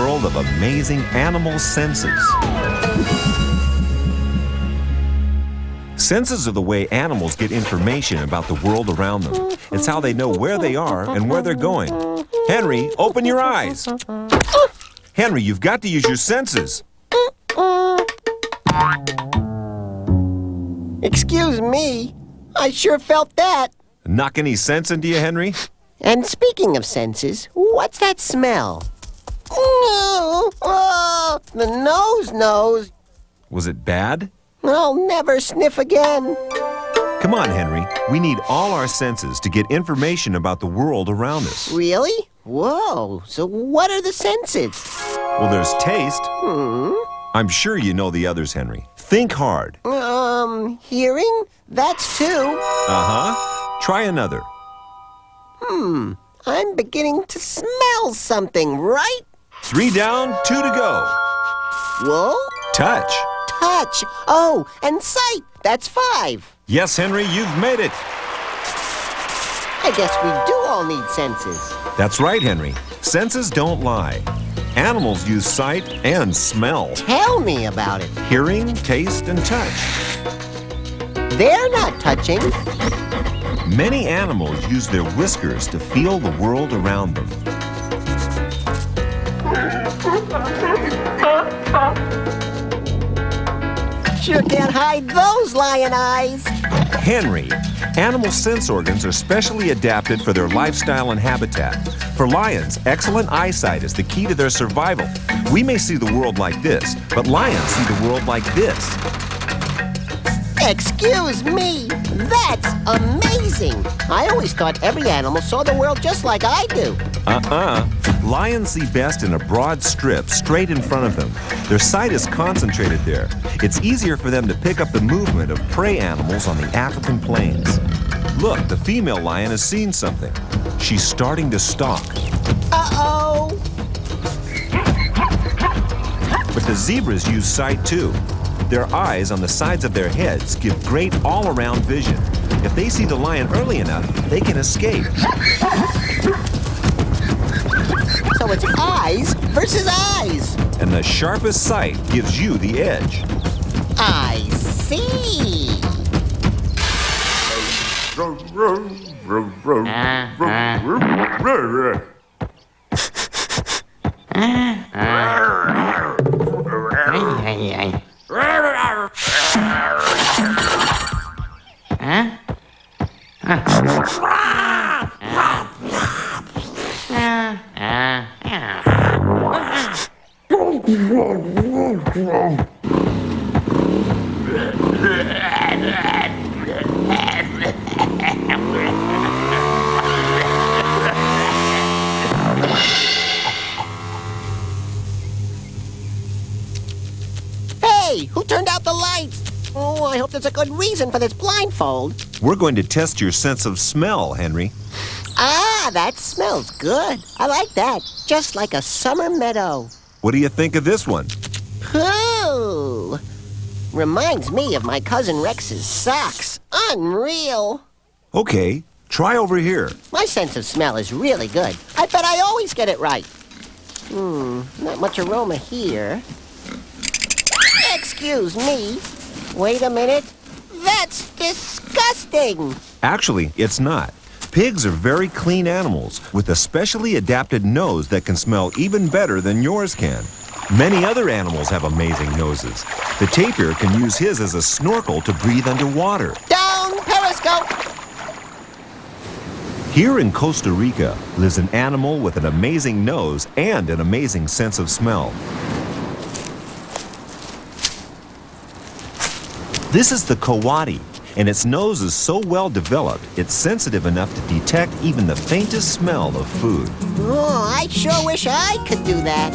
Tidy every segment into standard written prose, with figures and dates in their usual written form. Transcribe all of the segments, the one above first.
world of amazing animal senses. Senses are the way animals get information about the world around them. It's how they know where they are and where they're going. Henry, open your eyes. Henry, you've got to use your senses. Excuse me, I sure felt that. Knock any sense into you, Henry? And speaking of senses, what's that smell? Oh, the nose knows. Was it bad? I'll never sniff again. Come on, Henry. We need all our senses to get information about the world around us. Really? Whoa, so what are the senses? Well, there's taste. I'm sure you know the others, Henry. Think hard. Hearing? That's two. Uh-huh. Try another. I'm beginning to smell something, right? 3 down, 2 to go. Whoa. Touch. Touch. Oh, and sight. That's 5. Yes, Henry, you've made it. I guess we do all need senses. That's right, Henry. Senses don't lie. Animals use sight and smell. Tell me about it. Hearing, taste, and touch. They're not touching. Many animals use their whiskers to feel the world around them. Sure can't hide those lion eyes. Henry, animal sense organs are specially adapted for their lifestyle and habitat. For lions, excellent eyesight is the key to their survival. We may see the world like this, but lions see the world like this. Excuse me, that's amazing. I always thought every animal saw the world just like I do. Lions see best in a broad strip straight in front of them. Their sight is concentrated there. It's easier for them to pick up the movement of prey animals on the African plains. Look, the female lion has seen something. She's starting to stalk. Uh-oh. But the zebras use sight too. Their eyes on the sides of their heads give great all-around vision. If they see the lion early enough, they can escape. So it's eyes versus eyes. And the sharpest sight gives you the edge. I see. Hey, who turned out the lights? Oh, I hope there's a good reason for this blindfold. We're going to test your sense of smell, Henry. Ah, that smells good. I like that. Just like a summer meadow. What do you think of this one? Ooh. Reminds me of my cousin Rex's socks. Unreal. Okay, try over here. My sense of smell is really good. I bet I always get it right. Not much aroma here. Excuse me. Wait a minute. That's disgusting. Actually, it's not. Pigs are very clean animals with a specially adapted nose that can smell even better than yours can. Many other animals have amazing noses. The tapir can use his as a snorkel to breathe underwater. Down periscope. Here in Costa Rica lives an animal with an amazing nose and an amazing sense of smell. This is the coati, and its nose is so well developed, it's sensitive enough to detect even the faintest smell of food. Oh, I sure wish I could do that.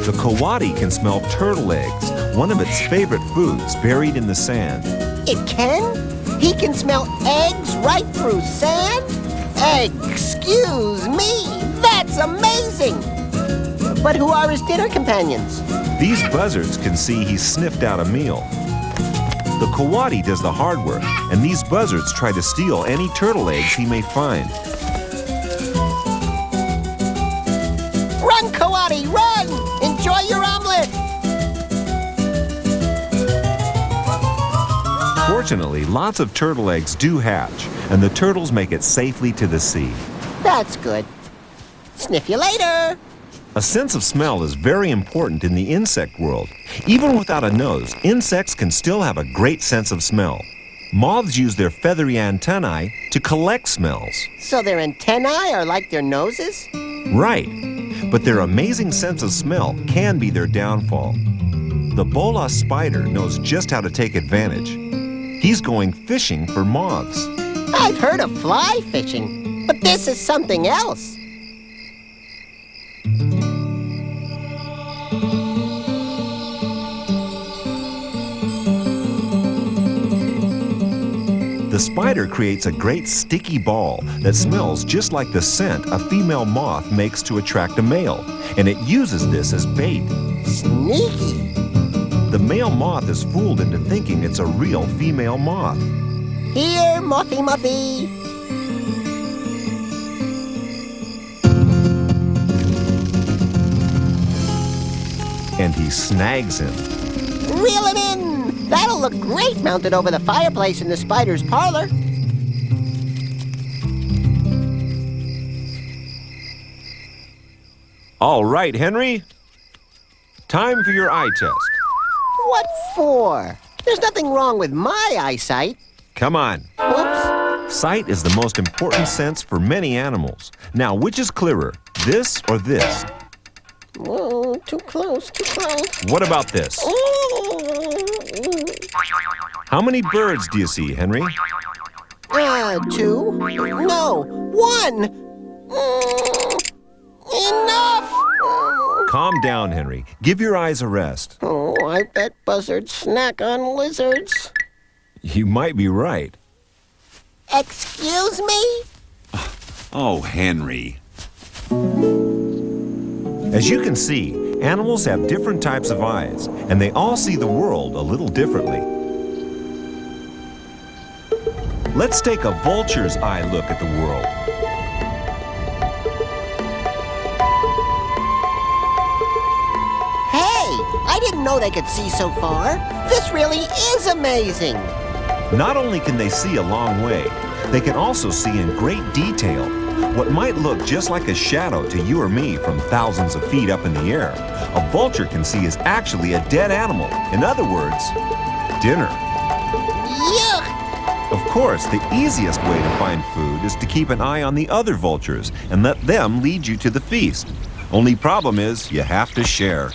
The coati can smell turtle eggs, one of its favorite foods, buried in the sand. It can? He can smell eggs right through sand? Excuse me, that's amazing! But who are his dinner companions? These buzzards can see he's sniffed out a meal. The coati does the hard work, and these buzzards try to steal any turtle eggs he may find. Run, coati, run! Enjoy your omelet! Fortunately, lots of turtle eggs do hatch, and the turtles make it safely to the sea. That's good. Sniff you later! A sense of smell is very important in the insect world. Even without a nose, insects can still have a great sense of smell. Moths use their feathery antennae to collect smells. So their antennae are like their noses? Right, but their amazing sense of smell can be their downfall. The bola spider knows just how to take advantage. He's going fishing for moths. I've heard of fly fishing, but this is something else. The spider creates a great sticky ball that smells just like the scent a female moth makes to attract a male, and it uses this as bait. Sneaky. The male moth is fooled into thinking it's a real female moth. Here, Mothy Muffy. And he snags him. Reel him in. That'll look great mounted over the fireplace in the spider's parlor. All right, Henry. Time for your eye test. What for? There's nothing wrong with my eyesight. Come on. Whoops. Sight is the most important sense for many animals. Now, which is clearer, this or this? Whoa, too close, too close. What about this? How many birds do you see, Henry? 2? No, 1. Enough! Calm down, Henry. Give your eyes a rest. Oh, I bet buzzards snack on lizards. You might be right. Excuse me? Oh, Henry. As you can see, animals have different types of eyes, and they all see the world a little differently. Let's take a vulture's eye look at the world. Hey, I didn't know they could see so far. This really is amazing. Not only can they see a long way, they can also see in great detail. What might look just like a shadow to you or me from thousands of feet up in the air, a vulture can see is actually a dead animal. In other words, dinner. Yuck! Of course, the easiest way to find food is to keep an eye on the other vultures and let them lead you to the feast. Only problem is you have to share.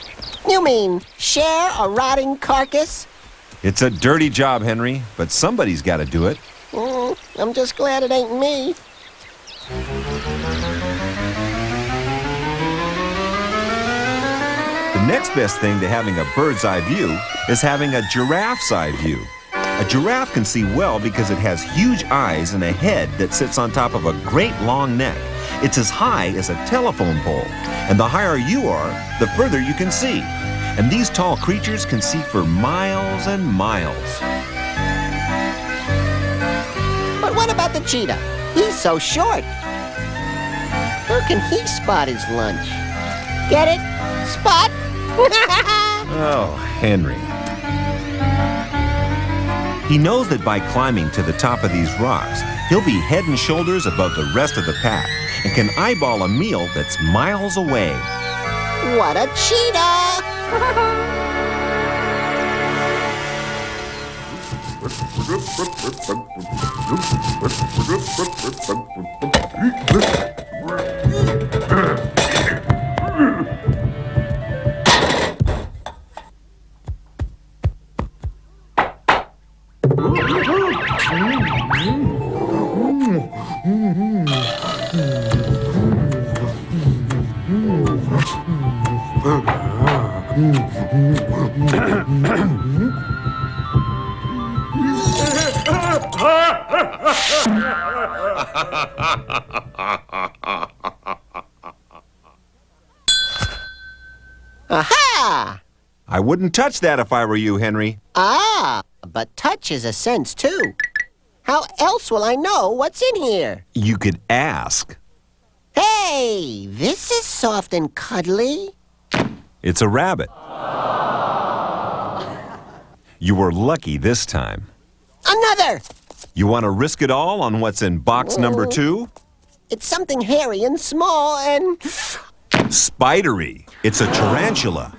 You mean share a rotting carcass? It's a dirty job, Henry, but somebody's got to do it. I'm just glad it ain't me. The next best thing to having a bird's eye view is having a giraffe's eye view. A giraffe can see well because it has huge eyes and a head that sits on top of a great long neck. It's as high as a telephone pole, and the higher you are, the further you can see. And these tall creatures can see for miles and miles. But what about the cheetah? He's so short. How can he spot his lunch? Get it? Spot? Oh, Henry. He knows that by climbing to the top of these rocks, he'll be head and shoulders above the rest of the pack and can eyeball a meal that's miles away. What a cheetah! Aha! I wouldn't touch that if I were you, Henry. Ah, but touch is a sense, too. How else will I know what's in here? You could ask. Hey, this is soft and cuddly. It's a rabbit. You were lucky this time. Another! You want to risk it all on what's in box number 2? It's something hairy and small and... Spidery. It's a tarantula.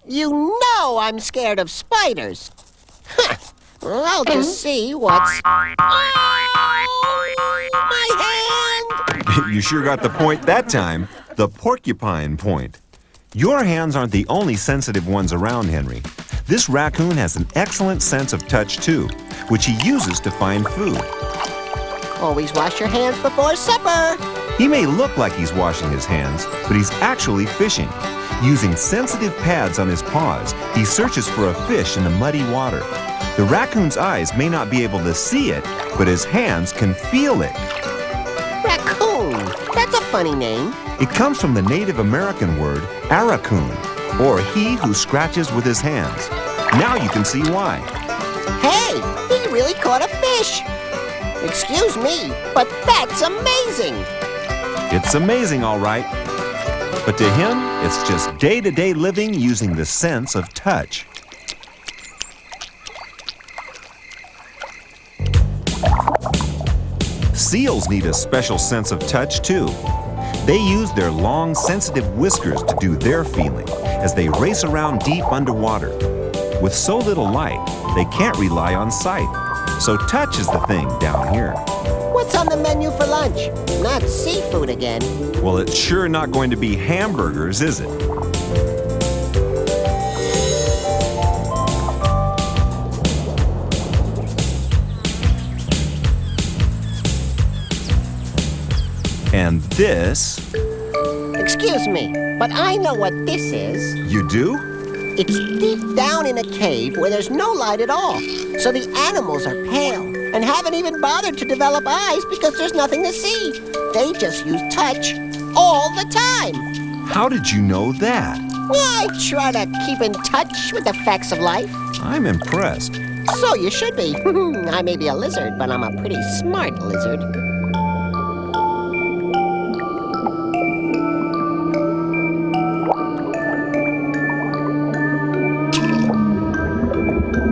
You know I'm scared of spiders. Huh. Well, I'll just see what's... Oh, my hand! You sure got the point that time. The porcupine point. Your hands aren't the only sensitive ones around, Henry. This raccoon has an excellent sense of touch, too, which he uses to find food. Always wash your hands before supper. He may look like he's washing his hands, but he's actually fishing. Using sensitive pads on his paws, he searches for a fish in the muddy water. The raccoon's eyes may not be able to see it, but his hands can feel it. Raccoon. That's a funny name. It comes from the Native American word aracoon, or he who scratches with his hands. Now you can see why. Hey, he really caught a fish. Excuse me, but that's amazing. It's amazing, all right. But to him, it's just day-to-day living using the sense of touch. Seals need a special sense of touch, too. They use their long, sensitive whiskers to do their feeling as they race around deep underwater. With so little light, they can't rely on sight. So touch is the thing down here. What's on the menu for lunch? Not seafood again. Well, it's sure not going to be hamburgers, is it? And this... Excuse me, but I know what this is. You do? It's deep down in a cave where there's no light at all. So the animals are pale and haven't even bothered to develop eyes because there's nothing to see. They just use touch all the time. How did you know that? Well, I try to keep in touch with the facts of life. I'm impressed. So you should be. I may be a lizard, but I'm a pretty smart lizard.